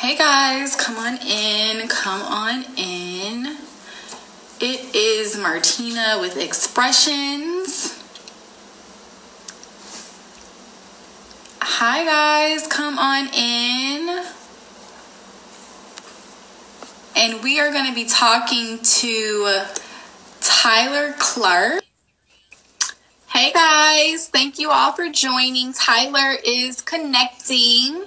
Hey guys, come on in, come on in. It is Martina with Expressions. Hi guys, come on in. And we are going to be talking to Tyler Clark. Hey guys, thank you all for joining. Tyler is connecting.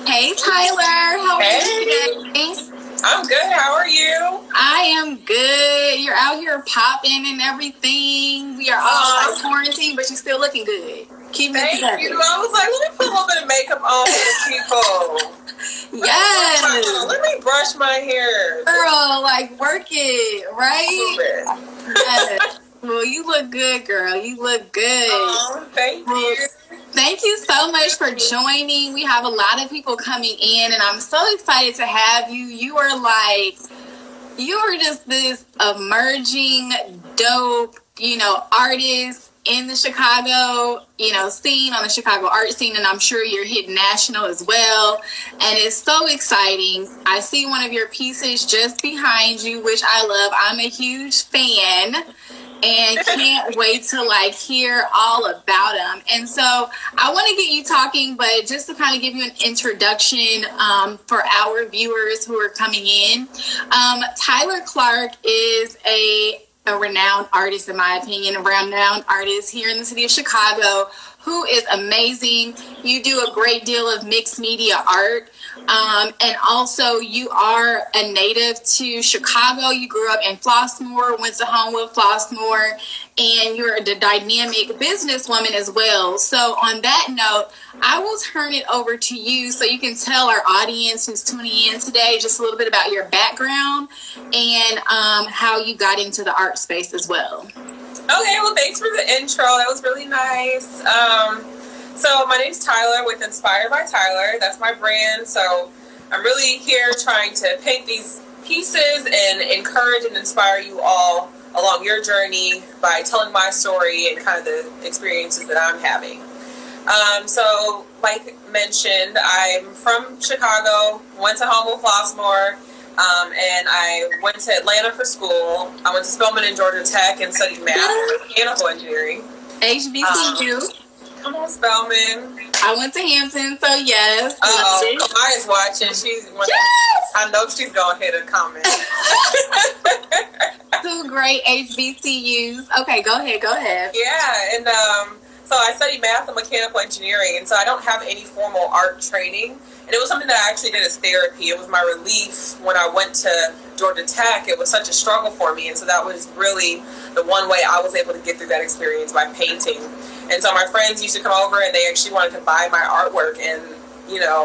Hey Tyler, how are you today? I'm good. How are you? I am good. You're out here popping and everything. We are all like quarantined, but you're still looking good. Keep it together. Thank you. I was like, let me put a little bit of makeup on for the people. Yes. Let me brush my hair. Girl, like work it, right? Yes. Well, you look good, girl. You look good. Thank you. Thank you so much for joining. We have a lot of people coming in, and I'm so excited to have you. You are just this emerging, dope, artist in the Chicago, scene, on the Chicago art scene, and I'm sure you're hitting national as well. And it's so exciting. I see one of your pieces just behind you, which I love. I'm a huge fan. And can't wait to hear all about them. And so I want to get you talking, but just to kind of give you an introduction for our viewers who are coming in. Tyler Clark is a renowned artist, in my opinion, a renowned artist here in the city of Chicago who is amazing. You do a great deal of mixed media art. And also you are a native to Chicago. You grew up in Flossmoor, went to Homewood Flossmoor, and you're a dynamic businesswoman as well. So on that note, I will turn it over to you so you can tell our audience who's tuning in today just a little bit about your background and how you got into the art space as well. Okay, well, thanks for the intro. That was really nice. So my name's Tyler with Inspired by Tyler. That's my brand. So I'm really here trying to paint these pieces and encourage and inspire you all along your journey by telling my story and kind of the experiences that I'm having. So like mentioned, I'm from Chicago, went to Homewood Flossmoor, and I went to Atlanta for school. I went to Spelman and Georgia Tech and studied math and mechanical engineering. HBCU. Come on, Spelman. I went to Hampton, so yes. Kamaya's watching. Yes! I know she's going to hit a comment. 2 great HBCUs. Okay, go ahead. Yeah, and so I studied math and mechanical engineering, and so I don't have any formal art training. And it was something that I actually did as therapy. It was my relief when I went to Georgia Tech. It was such a struggle for me, and so that was really the one way I was able to get through that experience, by painting. And so my friends used to come over and they actually wanted to buy my artwork, and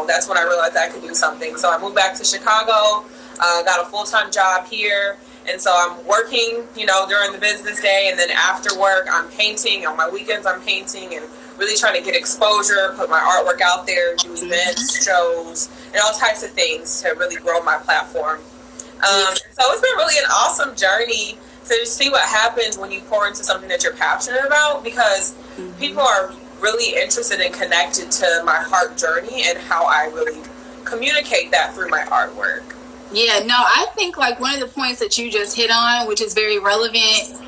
that's when I realized I could do something. So I moved back to Chicago, got a full-time job here, and so I'm working during the business day, and then after work I'm painting. On my weekends I'm painting and really trying to get exposure, put my artwork out there, do events, shows, and all types of things to really grow my platform. So it's been really an awesome journey to see what happens when you pour into something that you're passionate about, because people are really interested and connected to my heart journey and how I really communicate that through my artwork. Yeah, no, I think one of the points that you just hit on, which is very relevant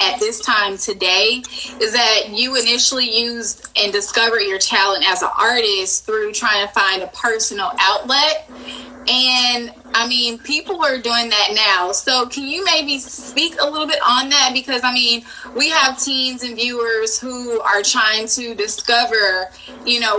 at this time today, is that you initially used and discovered your talent as an artist through trying to find a personal outlet. And I mean, people are doing that now. So can you maybe speak a little bit on that? Because I mean, we have teens and viewers who are trying to discover,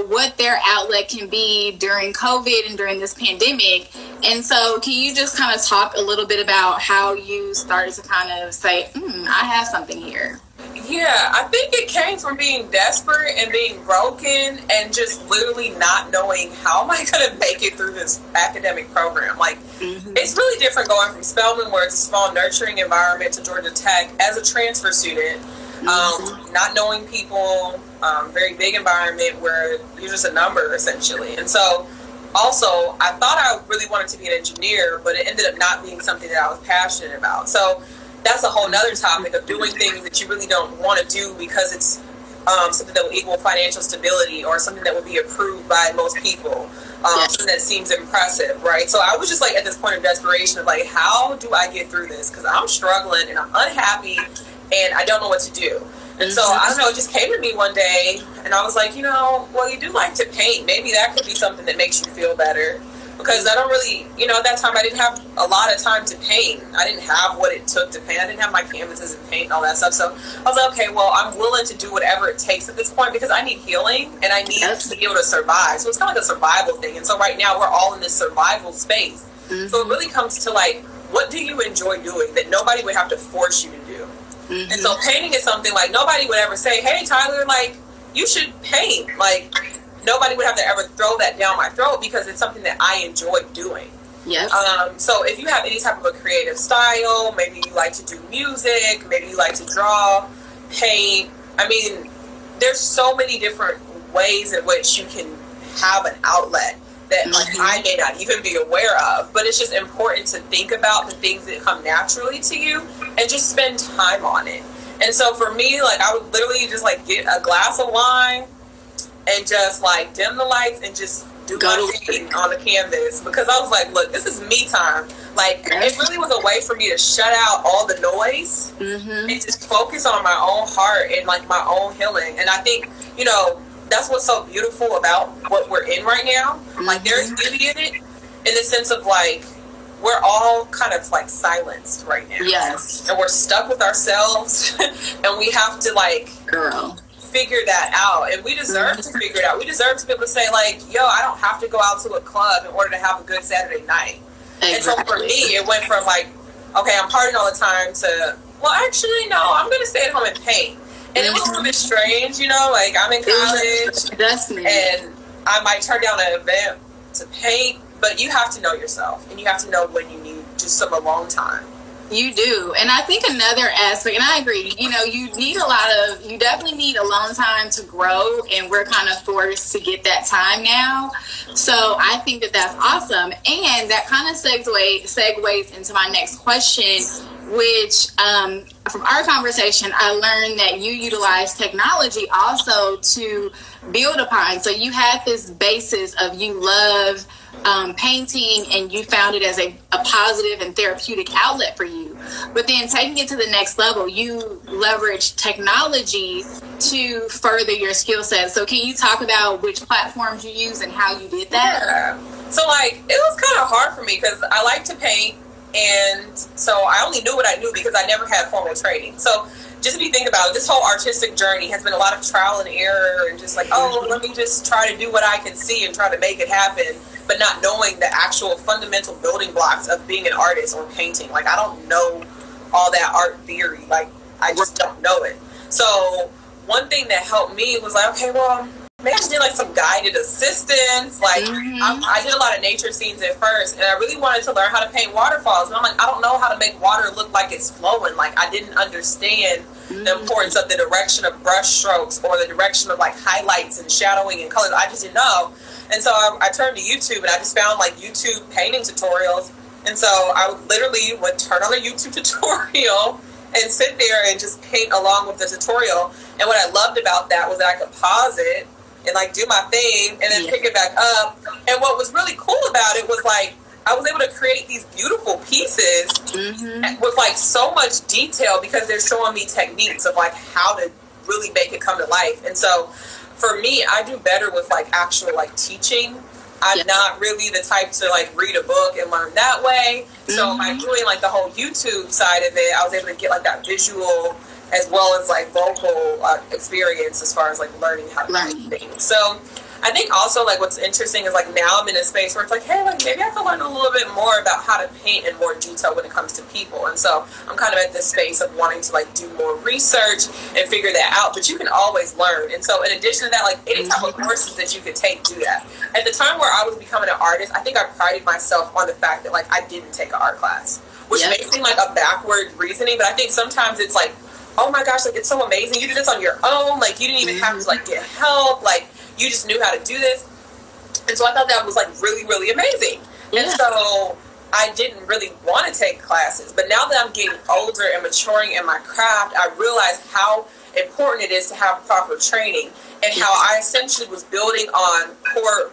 what their outlet can be during COVID and during this pandemic. And so can you just kind of talk a little bit about how you started to kind of say, I have something here? Yeah, I think it came from being desperate and being broken and just literally not knowing how am I going to make it through this academic program. It's really different going from Spelman, where it's a small, nurturing environment, to Georgia Tech as a transfer student, not knowing people, very big environment where you're just a number, essentially. And so also, I thought I really wanted to be an engineer, but it ended up not being something that I was passionate about. So that's a whole nother topic of doing things that you really don't want to do because it's something that will equal financial stability, or something that will be approved by most people, something that seems impressive, right? So I was just like at this point of desperation of like, how do I get through this? Because I'm struggling and I'm unhappy and I don't know what to do. And so, I don't know, it just came to me one day, and I was like, you know, well, you do like to paint. Maybe that could be something that makes you feel better. Because I don't really, you know, at that time, I didn't have a lot of time to paint. I didn't have what it took to paint. I didn't have my canvases and paint and all that stuff. So I was like, okay, well, I'm willing to do whatever it takes at this point, because I need healing, and I need to be able to survive. So it's kind of like a survival thing. And so right now, we're all in this survival space. So it really comes to, like, what do you enjoy doing that nobody would have to force you to do? And so painting is something like nobody would ever say, hey, Tyler, like, you should paint. Like, nobody would have to ever throw that down my throat, because it's something that I enjoy doing. Yes. So if you have any type of a creative style, maybe you like to do music, maybe you like to draw, paint. I mean, there's so many different ways in which you can have an outlet that like I may not even be aware of, but it's just important to think about the things that come naturally to you and just spend time on it. And so for me, like, I would literally just like get a glass of wine and just like dim the lights and just do my thing on the canvas, because I was like, look, this is me time. Like, it really was a way for me to shut out all the noise and just focus on my own heart and like my own healing. And I think, you know, that's what's so beautiful about what we're in right now. Like, there's beauty in it, in the sense of like, we're all kind of like silenced right now. Yes. And we're stuck with ourselves and we have to like figure that out. And we deserve to figure it out. We deserve to be able to say like, yo, I don't have to go out to a club in order to have a good Saturday night. Exactly. And so for me, it went from like, okay, I'm partying all the time, to, well, actually, no, I'm going to stay at home and paint. And it was a little bit strange, you know, like I'm in college and I might turn down an event to paint, but you have to know yourself, and you have to know when you need just some alone time. You do. And I think another aspect, and I agree, you know, you definitely need alone time to grow, and we're kind of forced to get that time now. So I think that that's awesome. And that kind of segues into my next question, which from our conversation, I learned that you utilize technology also to build upon. So you had this basis of you love painting, and you found it as a positive and therapeutic outlet for you. But then taking it to the next level, you leverage technology to further your skill set. So can you talk about which platforms you use and how you did that? Yeah. So like, it was kind of hard for me because I like to paint. And so I only knew what I knew because I never had formal training. So just if you think about it, this whole artistic journey has been a lot of trial and error, and just like, oh, let me just try to do what I can see and try to make it happen, but not knowing the actual fundamental building blocks of being an artist or painting. Like, I don't know all that art theory. Like, I just don't know it. So one thing that helped me was like, okay, well, maybe I just did like some guided assistance. Like I did a lot of nature scenes at first, and I really wanted to learn how to paint waterfalls. And I'm like, I don't know how to make water look like it's flowing. Like, I didn't understand the importance of the direction of brush strokes or the direction of like highlights and shadowing and colors. I just didn't know. And so I turned to YouTube, and I just found like YouTube painting tutorials. And so I literally would turn on a YouTube tutorial and sit there and just paint along with the tutorial. And what I loved about that was that I could pause it and like do my thing and then pick it back up. And what was really cool about it was like, I was able to create these beautiful pieces with like so much detail, because they're showing me techniques of like how to really make it come to life. And so for me, I do better with like actual like teaching. I'm not really the type to like read a book and learn that way. So by doing like the whole YouTube side of it, I was able to get like that visual as well as like vocal experience as far as like learning how to do things. So I think also like what's interesting is like now I'm in a space where it's like, hey, like maybe I can learn a little bit more about how to paint in more detail when it comes to people. And so I'm kind of at this space of wanting to like do more research and figure that out. But you can always learn. And so in addition to that, like any type of courses that you could take, do that. At the time where I was becoming an artist, I think I prided myself on the fact that like I didn't take an art class, which may seem like a backward reasoning, but I think sometimes it's like, oh my gosh, like it's so amazing. You did this on your own. Like you didn't even have to like get help. Like you just knew how to do this. And so I thought that was like really, really amazing. And so I didn't really want to take classes. But now that I'm getting older and maturing in my craft, I realize how important it is to have proper training, and how I essentially was building on core,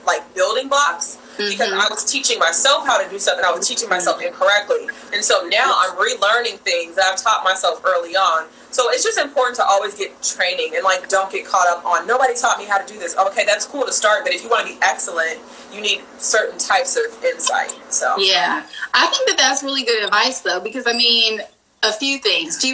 like, building blocks, because I was teaching myself how to do something. I was teaching myself incorrectly. And so now I'm relearning things that I've taught myself early on. So it's just important to always get training, and, like, don't get caught up on, nobody taught me how to do this. Okay, that's cool to start, but if you want to be excellent, you need certain types of insight. So yeah, I think that that's really good advice, though, because, I mean, a few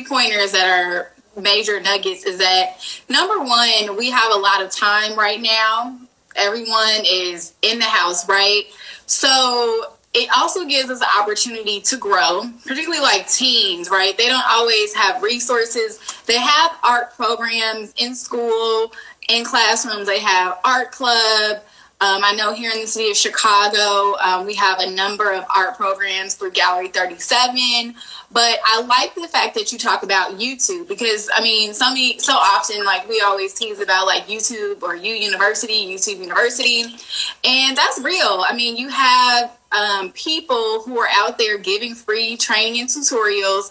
pointers that are major nuggets is that, number one, we have a lot of time right now. Everyone is in the house, right? So it also gives us the opportunity to grow, particularly like teens, right? They don't always have resources. They have art programs in school, in classrooms. They have art club. I know here in the city of Chicago, we have a number of art programs through Gallery 37. But I like the fact that you talk about YouTube, because, I mean, so often, like, we always tease about, like, YouTube or YouTube University. And that's real. I mean, you have people who are out there giving free training and tutorials.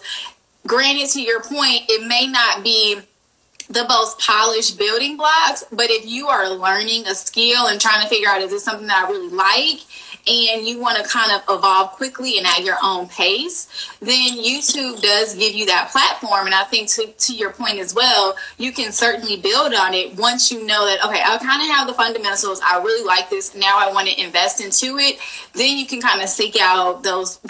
Granted, to your point, it may not be the most polished building blocks, but if you are learning a skill and trying to figure out, is this something that I really like, and you want to kind of evolve quickly and at your own pace, then YouTube does give you that platform. And I think to your point as well, you can certainly build on it once you know that, okay, I kind of have the fundamentals. I really like this. Now I want to invest into it. Then you can kind of seek out those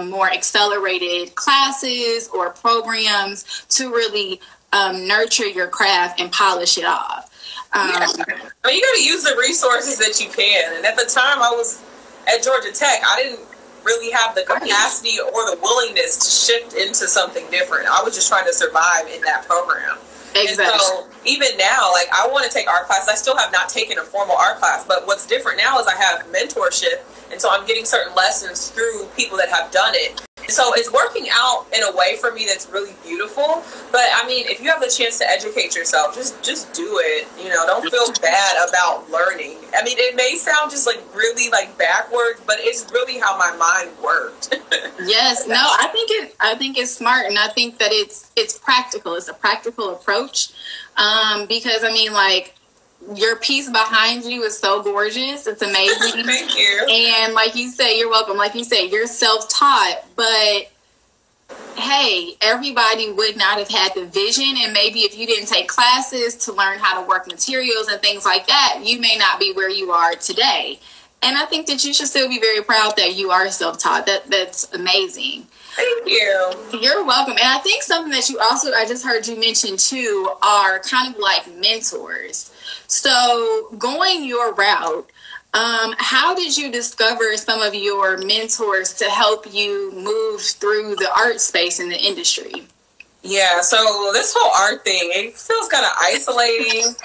more accelerated classes or programs to really nurture your craft and polish it off. I mean, you got to use the resources that you can. And at the time I was at Georgia Tech, I didn't really have the capacity or the willingness to shift into something different. I was just trying to survive in that program. Exactly. And so even now, like, I want to take art classes. I still have not taken a formal art class, but what's different now is I have mentorship. And so I'm getting certain lessons through people that have done it. So it's working out in a way for me that's really beautiful. But I mean, if you have the chance to educate yourself, just do it. You know, don't feel bad about learning. I mean, it may sound just like really like backwards, but it's really how my mind worked. Yes, no, I think it's smart, and I think that it's practical. It's a practical approach, because, I mean, like, your piece behind you is so gorgeous. It's amazing. Thank you. And like you say, you're welcome. Like you say, you're self-taught, but hey, everybody would not have had the vision. And maybe if you didn't take classes to learn how to work materials and things like that, you may not be where you are today. And I think that you should still be very proud that you are self-taught. That's amazing. Thank you. You're welcome. And I think something that I just heard you mention too, are kind of like mentors. So going your route, how did you discover some of your mentors to help you move through the art space in the industry? Yeah, so this whole art thing, it feels kind of isolating.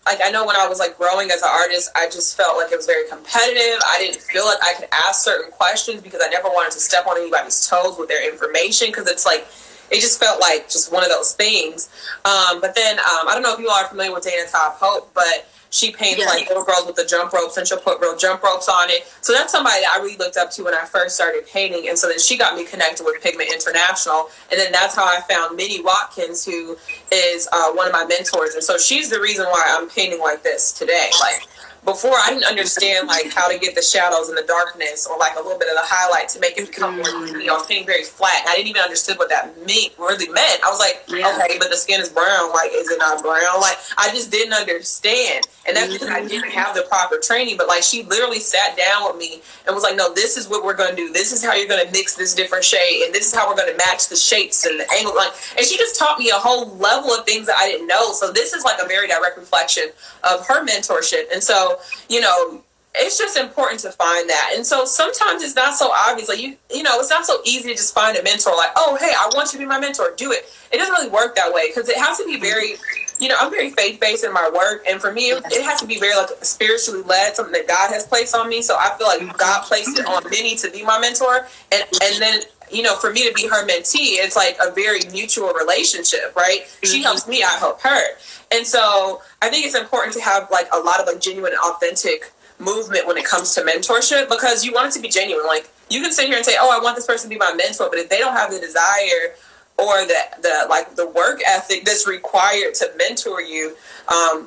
Like, I know when I was, like, growing as an artist, I just felt like it was very competitive. I didn't feel like I could ask certain questions because I never wanted to step on anybody's toes with their information, because it's like, it just felt like just one of those things. But then, I don't know if you all are familiar with Dana Top Hope, but she paints like little girls with the jump ropes, and she'll put real jump ropes on it. So that's somebody that I really looked up to when I first started painting. And so then she got me connected with Pigment International. And then that's how I found Minnie Watkins, who is one of my mentors. And so she's the reason why I'm painting like this today. Like, before, I didn't understand, like, how to get the shadows and the darkness, or like a little bit of the highlight to make it become more, you know, I was painting very flat. I didn't even understand what that really meant. I was like, okay, but the skin is brown. Like, is it not brown? Like, I just didn't understand. And that's because I didn't have the proper training. But, like, she literally sat down with me and was like, no, this is what we're going to do. This is how you're going to mix this different shade. And this is how we're going to match the shapes and the angle. Like, and she just taught me a whole level of things that I didn't know. So this is like a very direct reflection of her mentorship. And so, you know, it's just important to find that. And so sometimes it's not so obvious. Like, you know, it's not so easy to just find a mentor. Like, oh, hey, I want you to be my mentor. Do it. It doesn't really work that way, because it has to be very, you know, I'm very faith-based in my work. And for me, it has to be very, like, spiritually led, something that God has placed on me. So I feel like God placed it on Minnie to be my mentor. And then, you know, for me to be her mentee, it's like a very mutual relationship, right? She helps me, I help her. And so I think it's important to have, like, a lot of, like, genuine and authentic movement when it comes to mentorship, because you want it to be genuine. Like, you can sit here and say, oh, I want this person to be my mentor, but if they don't have the desire or the work ethic that's required to mentor you,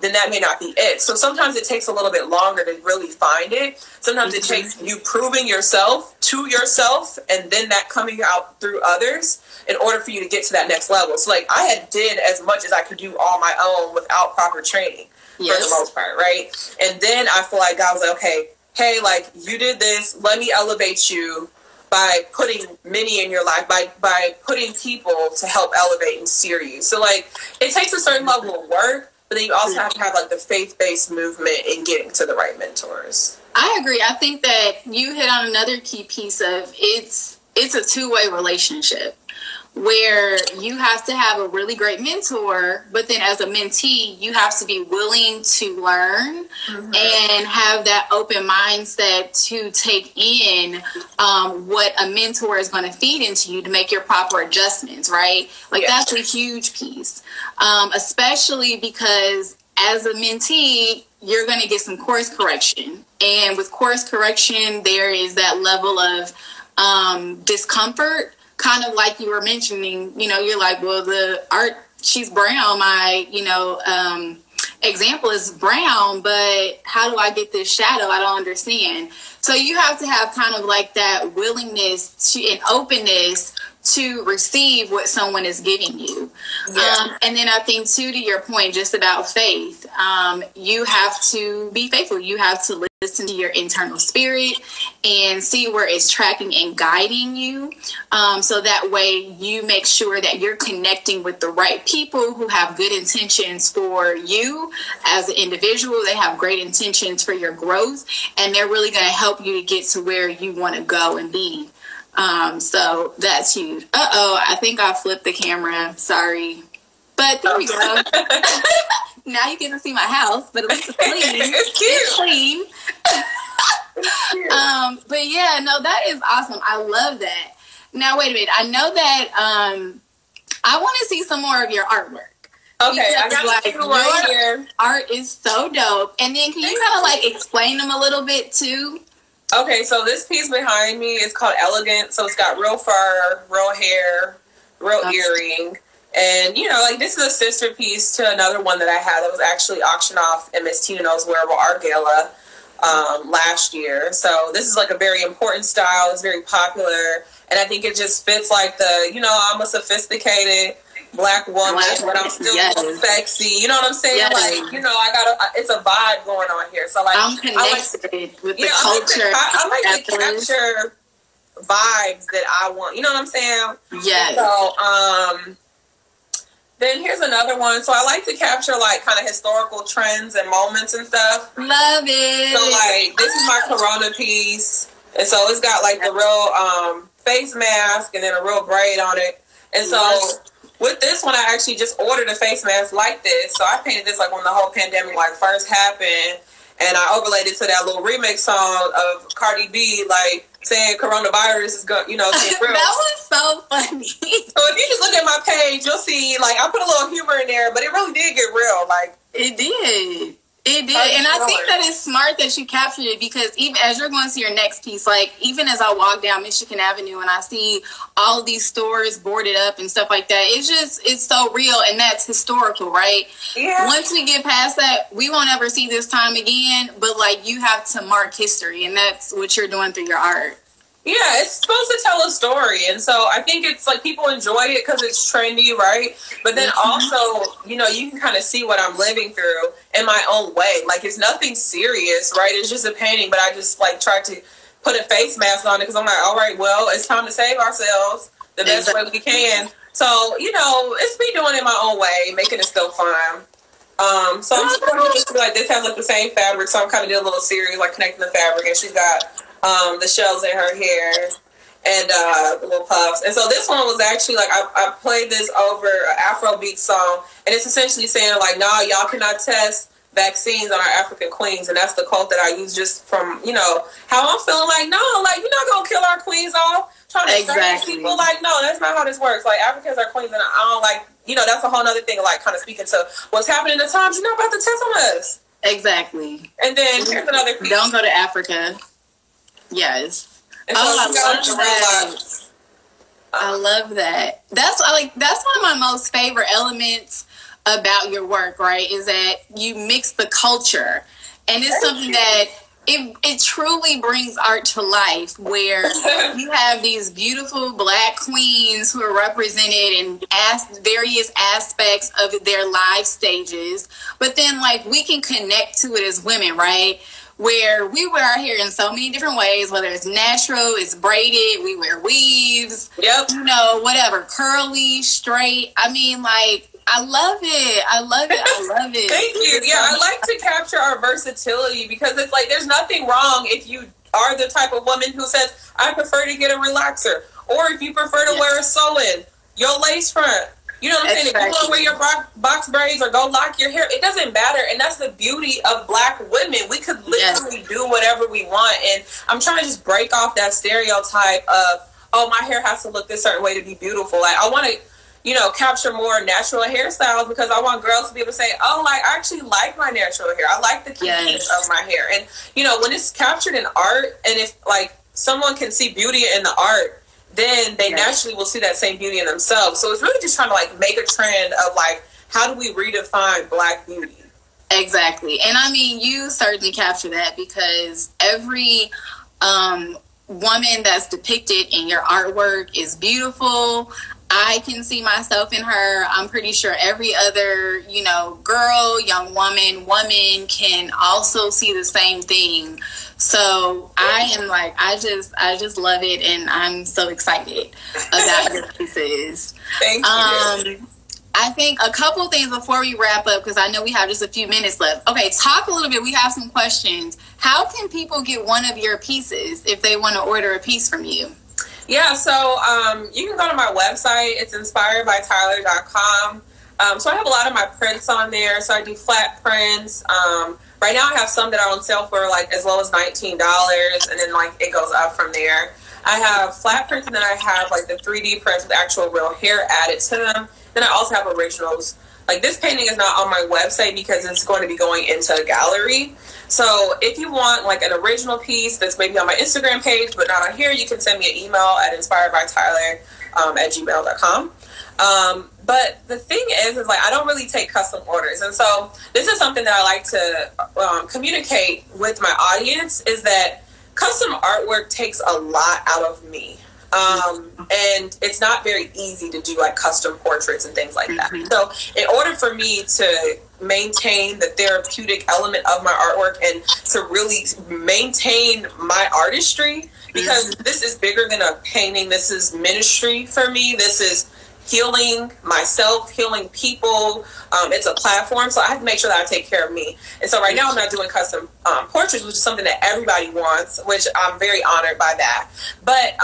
then that may not be it. So sometimes it takes a little bit longer to really find it. Sometimes it takes you proving yourself to yourself, and then that coming out through others in order for you to get to that next level. So like, I did as much as I could do on my own without proper training for the most part, right? And then I feel like God was like, okay, hey, like, you did this, let me elevate you by putting many in your life, by putting people to help elevate and steer you. So like, it takes a certain level of work, but then you also have to have like the faith-based movement in getting to the right mentors. I agree. I think that you hit on another key piece of it's a two-way relationship, where you have to have a really great mentor, but then as a mentee, you have to be willing to learn and have that open mindset to take in what a mentor is going to feed into you to make your proper adjustments, right? Like, that's a huge piece, especially because as a mentee, you're going to get some course correction. And with course correction, there is that level of discomfort. Kind of like you were mentioning, you know, you're like, well, the art, she's brown. My, example is brown, but how do I get this shadow? I don't understand. So you have to have kind of like that willingness to and openness to receive what someone is giving you. And then I think too, to your point, just about faith, you have to be faithful. You have to listen to your internal spirit and see where it's tracking and guiding you. So that way you make sure that you're connecting with the right people who have good intentions for you as an individual. They have great intentions for your growth, and they're really going to help you to get to where you want to go and be. So that's huge. I think I flipped the camera. Sorry. But there we go. Now you get to see my house, but at least it's clean. It's cute. It's clean. But yeah, no, that is awesome. I love that. Now, wait a minute. I know that I want to see some more of your artwork. Okay, I got you right here. Art is so dope. And then can you kind of like explain them a little bit too? Okay, so this piece behind me is called Elegant. So it's got real fur, real hair, real earring. And, you know, like, this is a sister piece to another one that I had that was actually auctioned off at Miss Tino's Wearable Art Gala last year. So this is like a very important style. It's very popular. And I think it just fits like the, you know, I'm a sophisticated Black woman, but I'm still sexy. You know what I'm saying? Yes. Like, you know, it's a vibe going on here. So like, I'm connected with the culture. I like to capture vibes that I want. You know what I'm saying? Yes. So, then here's another one. So I like to capture like kind of historical trends and moments and stuff. Love it. So like, this is my Corona piece. And so it's got like the real face mask and then a real braid on it. And so with this one, I actually just ordered a face mask like this. So I painted this like when the whole pandemic like first happened. And I overlaid it to that little remix song of Cardi B, like saying coronavirus is going, you know, real. That was so funny. So if you just look at my page, you'll see, like, I put a little humor in there, but it really did get real. Like, it did. It did. And I think that it's smart that you captured it, because even as you're going to your next piece, like, even as I walk down Michigan Avenue and I see all of these stores boarded up and stuff like that, it's so real, and that's historical, right? Yeah. Once we get past that, we won't ever see this time again, but, like, you have to mark history, and that's what you're doing through your art. Yeah, it's supposed to tell a story. And so I think it's like people enjoy it because it's trendy, right? But then also, you know, you can kind of see what I'm living through in my own way. Like, it's nothing serious, right? It's just a painting, but I just like try to put a face mask on it because I'm like, all right, well, it's time to save ourselves the best way we can. So, you know, it's me doing it my own way, making it still fun. So I'm just like, this has like the same fabric. So I'm kind of doing a little series, like connecting the fabric, and she's got the shells in her hair and the little puffs. And so this one was actually like, I played this over an Afrobeat song, and it's essentially saying like, nah, y'all cannot test vaccines on our African queens. And that's the quote that I use just from, you know, how I'm feeling like, no, like, you're not gonna kill our queens off trying to straighten people. Like, no, that's not how this works. Like, Africans are queens, and I don't like, you know, that's a whole nother thing, like kind of speaking to what's happening in the times. You're not about to test on us. Exactly. And then here's another piece. Don't go to Africa. Yes. And so I love that. I love that. That's one of my most favorite elements about your work, right? Is that you mix the culture. And it's something that it truly brings art to life, where you have these beautiful Black queens who are represented in various aspects of their life stages. But then, like, we can connect to it as women, right? Where we wear our hair in so many different ways, whether it's natural, it's braided, we wear weaves, whatever, curly, straight. I mean, like, I love it. Thank you. Yeah, I like to capture our versatility, because it's like there's nothing wrong if you are the type of woman who says, I prefer to get a relaxer, or if you prefer to wear a sew-in, your lace front. You know what I'm saying? If you want to wear your box braids or go lock your hair, it doesn't matter. And that's the beauty of Black women. We could literally do whatever we want. And I'm trying to just break off that stereotype of, oh, my hair has to look this certain way to be beautiful. Like, I want to, capture more natural hairstyles, because I want girls to be able to say, oh, like, I actually like my natural hair. I like the cuteness of my hair. And, when it's captured in art, and if, like, someone can see beauty in the art, then they naturally will see that same beauty in themselves. So it's really just trying to, like, make a trend of, like, how do we redefine Black beauty? Exactly. And I mean, you certainly capture that, because every woman that's depicted in your artwork is beautiful. I can see myself in her. I'm pretty sure every other, girl, young woman can also see the same thing. So I am like, I just love it, and I'm so excited about your pieces. Thank you. I think a couple things before we wrap up, because I know we have just a few minutes left. Okay, talk a little bit. We have some questions. How can people get one of your pieces if they want to order a piece from you? Yeah, so you can go to my website. It's inspiredbytyler.com. So I have a lot of my prints on there. So I do flat prints. Right now I have some that are on sale for like as low as $19, and then like it goes up from there. I have flat prints, and then I have like the 3D prints with actual real hair added to them. Then I also have originals. Like, this painting is not on my website because it's going to be going into a gallery. So if you want like an original piece that's maybe on my Instagram page but not on here, you can send me an email at inspiredbytyler@gmail.com. But the thing is like, I don't really take custom orders. And so this is something that I like to communicate with my audience, is that custom artwork takes a lot out of me. And it's not very easy to do like custom portraits and things like that. So in order for me to maintain the therapeutic element of my artwork and to really maintain my artistry, because this is bigger than a painting, this is ministry for me. This is healing myself, healing people. It's a platform, so I have to make sure that I take care of me. And so right now I'm not doing custom portraits, which is something that everybody wants, which I'm very honored by that. But,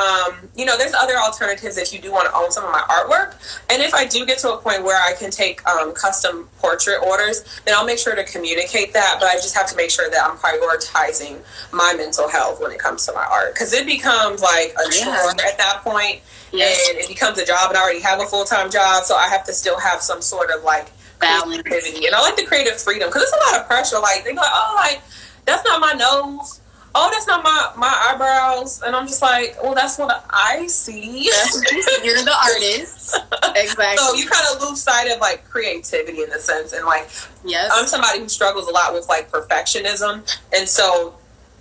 there's other alternatives if you do want to own some of my artwork. And if I do get to a point where I can take custom portrait orders, then I'll make sure to communicate that. But I just have to make sure that I'm prioritizing my mental health when it comes to my art, because it becomes like a chore at that point. Yes. And it becomes a job, and I already have a full-time job, so I have to still have some sort of like creativity. And I like the creative freedom, because it's a lot of pressure. Like, they go, oh, like, that's not my nose. Oh, that's not my eyebrows. And I'm just like, well, that's what I see. You're the artist. Exactly. So you kind of lose sight of like creativity in a sense. And like, I'm somebody who struggles a lot with like perfectionism. And so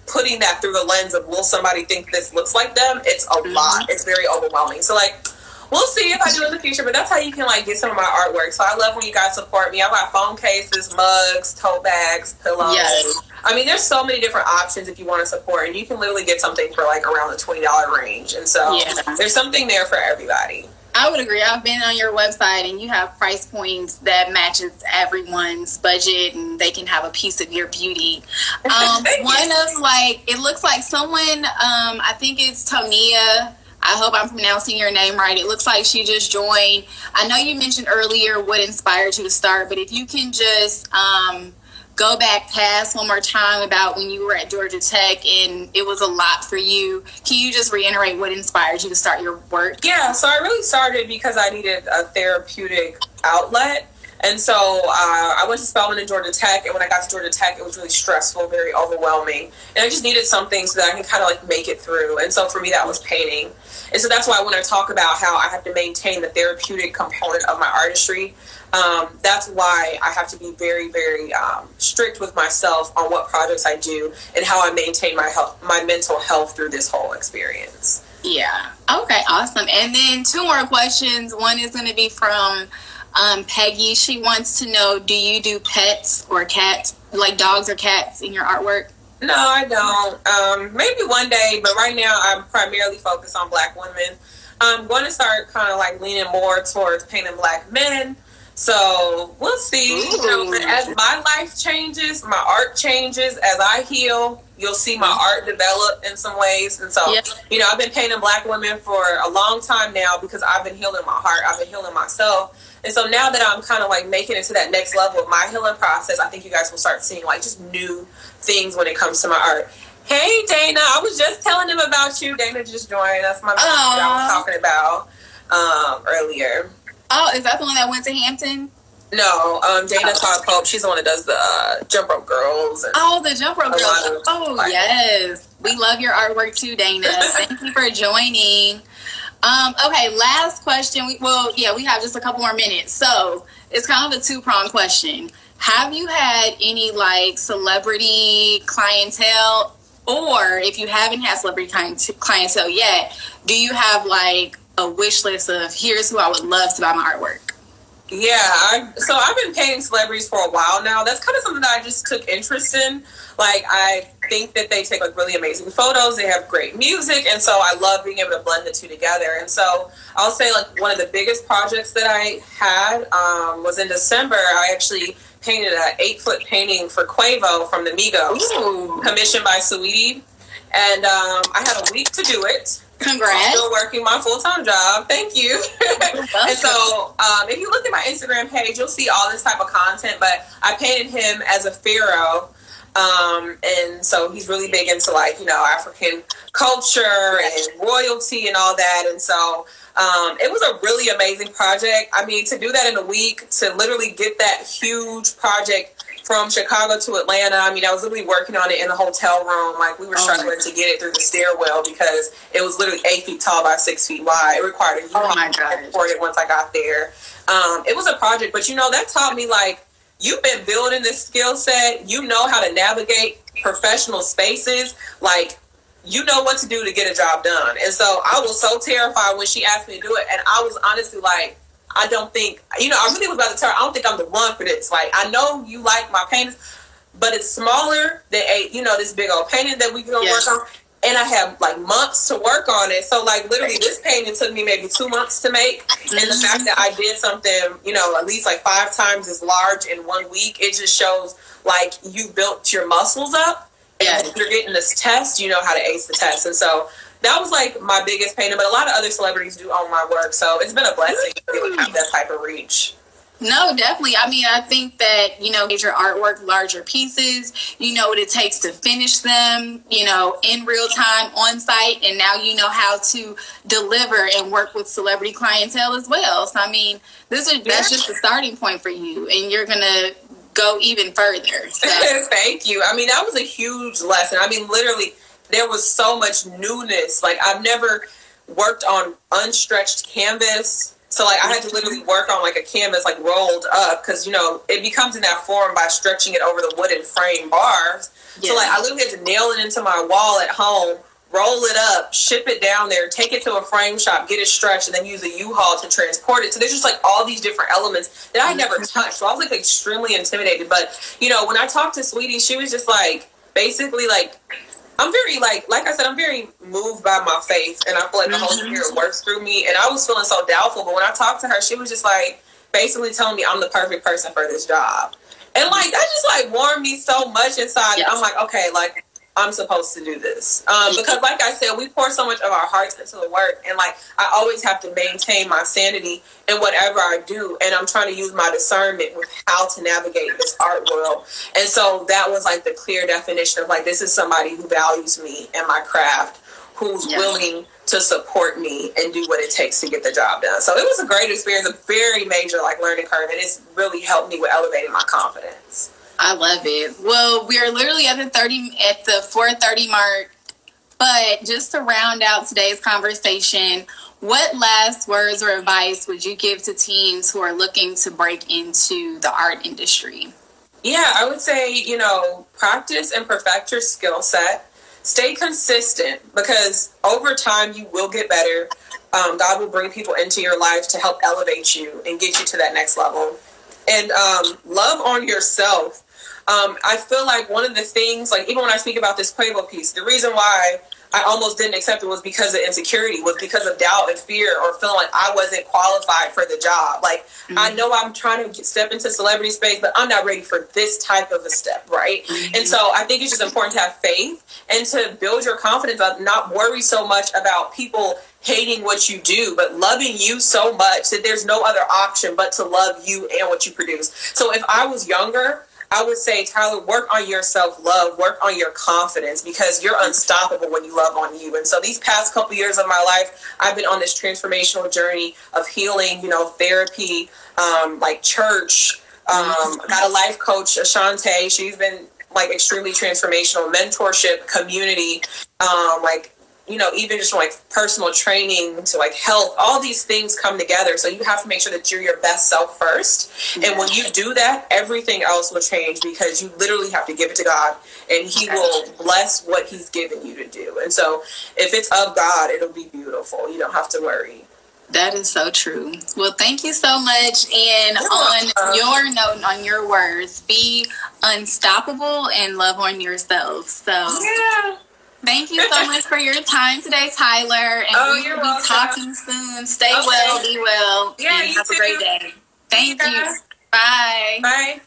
putting that through the lens of, will somebody think this looks like them? It's a lot. It's very overwhelming. So like, we'll see if I do in the future, but that's how you can like get some of my artwork. So I love when you guys support me. I've got phone cases, mugs, tote bags, pillows. Yes. I mean, there's so many different options if you want to support, and you can literally get something for like around the $20 range. And so there's something there for everybody. I would agree. I've been on your website, and you have price points that matches everyone's budget, and they can have a piece of your beauty. One of like, it looks like someone, I think it's Tonia. I hope I'm pronouncing your name right. It looks like she just joined. I know you mentioned earlier what inspired you to start, but if you can just go back past one more time about when you were at Georgia Tech and it was a lot for you. Can you just reiterate what inspired you to start your work? Yeah, so I really started because I needed a therapeutic outlet. And so I went to Spelman in Georgia Tech, and when I got to Georgia Tech, it was really stressful, very overwhelming. And I just needed something so that I can kind of like make it through. And so for me, that was painting. And so that's why when I talk about how I have to maintain the therapeutic component of my artistry, that's why I have to be very, very strict with myself on what projects I do and how I maintain my health, my mental health through this whole experience. Yeah. Okay, awesome. And then 2 more questions. One is going to be from Peggy. She wants to know, do you do pets or cats, like dogs or cats in your artwork? No, I don't. Maybe one day, but right now I'm primarily focused on Black women. I'm going to start kind of like leaning more towards painting Black men. So we'll see. You know, as my life changes, my art changes. As I heal, you'll see my art develop in some ways. And so, you know, I've been painting Black women for a long time now because I've been healing my heart. I've been healing myself. And so now that I'm kind of like making it to that next level of my healing process, I think you guys will start seeing like just new things when it comes to my art. Hey, Dana, I was just telling them about you. Dana just joined. That's my that I was talking about earlier. Oh, is that the one that went to Hampton? No, Dana Todd Pope. She's the one that does the Jump Rope Girls. And the Jump Rope Girls. Yes. We love your artwork too, Dana. Thank you for joining. Okay, last question. We have just a couple more minutes. So it's kind of a 2-pronged question. Have you had any like celebrity clientele, or if you haven't had celebrity clientele yet, do you have like a wish list of here's who I would love to buy my artwork? Yeah, so I've been painting celebrities for a while now. That's kind of something that I just took interest in. Like, I think that they take like really amazing photos. They have great music, and so I love being able to blend the two together. And so I'll say like one of the biggest projects that I had was in December. I actually painted an 8-foot painting for Quavo from the Migos, commissioned by Saweetie, and I had a week to do it. Congrats. I'm still working my full-time job. Thank you. And so if you look at my Instagram page, you'll see all this type of content, but I painted him as a pharaoh. And so he's really big into like, you know, African culture and royalty and all that. And so it was a really amazing project. I mean, to do that in a week, to literally get that huge project from Chicago to Atlanta. I mean, I was literally working on it in the hotel room. Like, we were struggling to get it through the stairwell because it was literally 8 feet tall by 6 feet wide. It required a U-Haul for it once I got there. It was a project, but you know, that taught me like, you've been building this skill set. You know how to navigate professional spaces. Like, you know what to do to get a job done. And so I was so terrified when she asked me to do it. And I was honestly like, I don't think, you know, I really was about to tell her, I don't think I'm the one for this. Like, I know you like my paintings, but it's smaller than this big old painting that we can work on. And I have like months to work on it. So like literally this painting took me maybe 2 months to make. And the fact that I did something, you know, at least like 5 times as large in 1 week, it just shows like you built your muscles up. And if you're getting this test, you know how to ace the test. And so that was like my biggest painting, but a lot of other celebrities do own my work. So it's been a blessing to be able to have that type of reach. No, definitely. I mean, I think that, you know, get your artwork, larger pieces, you know what it takes to finish them, you know, in real time on site. And now you know how to deliver and work with celebrity clientele as well. So, I mean, that's just the starting point for you. And you're going to go even further. So. Thank you. I mean, that was a huge lesson. I mean, literally, there was so much newness. Like, I've never worked on unstretched canvas. So, like, I had to literally work on, like, a canvas, like, rolled up. Because, you know, it becomes in that form by stretching it over the wooden frame bars. Yeah. So, like, I literally had to nail it into my wall at home, roll it up, ship it down there, take it to a frame shop, get it stretched, and then use a U-Haul to transport it. So there's just, like, all these different elements that I never touched. So I was, like, extremely intimidated. But, you know, when I talked to Sweetie, she was just, like, basically, like, I'm very, like I said, I'm very moved by my faith, and I feel like the Holy Spirit works through me, and I was feeling so doubtful, but when I talked to her, she was just, like, basically telling me I'm the perfect person for this job. And, like, that just, like, warmed me so much inside. Yes. I'm like, okay, like, I'm supposed to do this. Because, like I said, we pour so much of our hearts into the work, and, like, I always have to maintain my sanity in whatever I do, and I'm trying to use my discernment with how to navigate this art world. And so that was, like, the clear definition of, like, this is somebody who values me and my craft, who's willing to support me and do what it takes to get the job done. So it was a great experience, a very major learning curve, and it's really helped me with elevating my confidence. I love it. Well, we are literally at the 4:30 mark. But just to round out today's conversation, what last words or advice would you give to teens who are looking to break into the art industry? Yeah, I would say, practice and perfect your skill set. Stay consistent, because over time you will get better. God will bring people into your life to help elevate you and get you to that next level. And love on yourself. I feel like one of the things, even when I speak about this Quavo piece, the reason why I almost didn't accept it was because of insecurity, was because of doubt and fear, or feeling like I wasn't qualified for the job. I know I'm trying to step into celebrity space, but I'm not ready for this type of a step, right? And so I think it's just important to have faith and to build your confidence up, not worry so much about people hating what you do, but loving you so much that there's no other option but to love you and what you produce. So if I was younger, I would say, Tyler, work on your self-love, work on your confidence, because you're unstoppable when you love on you. And so these past couple years of my life, I've been on this transformational journey of healing, therapy, church. Got a life coach, Ashante. She's been extremely transformational. Mentorship, community, even just personal training to health, all these things come together. So you have to make sure that you're your best self first. And when you do that, everything else will change, because you literally have to give it to God, and he will bless what he's given you to do. And so if it's of God, it'll be beautiful. You don't have to worry. That is so true. Well, thank you so much. And on your note, on your words, be unstoppable and love on yourself. So yeah. Thank you so much for your time today, Tyler. And we will be talking soon. Stay well, be well, and have a great day. Thank you. Bye. Bye.